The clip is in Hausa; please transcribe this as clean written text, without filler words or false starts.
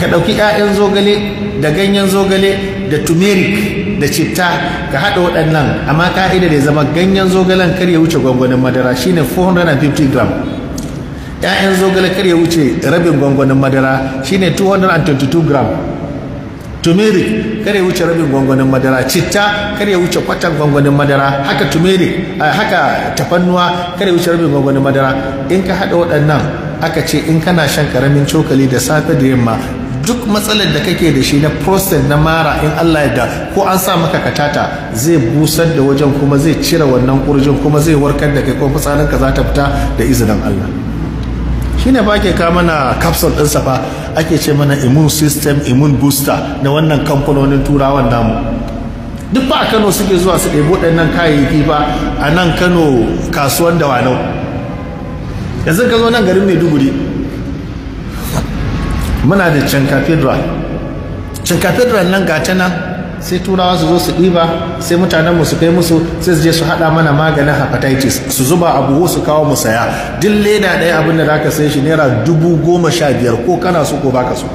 ka ɗauki 'ya'yan zogale da ganyen zogale da turmeric da citta ka haɗa waɗannan, amma ka'ida da ya zama ganyen zogalen kar ya wuce gwangwanin madara shine 450 gram. 'Ya'yan zogale kar ya wuce rabin gwangwanin madara shine 222 gram. Turmeric kar ya wuce rabin gwangwanin madara, citta kar ya wuce kwatan gwangwanin madara, haka turmeric haka tafannuwa kar ya wuce rabin gwangwanin madara. In ka haɗa waɗannan aka ce in kana shan karamin cokali da safe da yamma, duk matsalar da kake da shi na prostate na mara in Allah ya da ko an sa maka katata zai busar da wajen kuma zai cire wannan kurjin kuma zai warkar da kai ko fitsarinka za ta fita da izinin Allah. Shine ba ke kawo mana capsule ɗinsa fa ake ce mana immune system immune booster na wannan kamfanonin turawan namu. Duk ba a Kano suke zuwa su ɗebo ɗannan kayayyaki ba a nan Kano kasuwan Dawanau. Yanzu ka zo nan garin Maiduguri muna da Cathedral. Cathedral nan ga ta nan sai turawa su zo su ɗiba sai mutanenmu su kai musu sai su je su haɗa mana maganin hepatitis su zuba a buhu su kawo mu saya. Duk leda ɗaya abin da za ka sai shi naira 15,000 ko kana so ko baka so.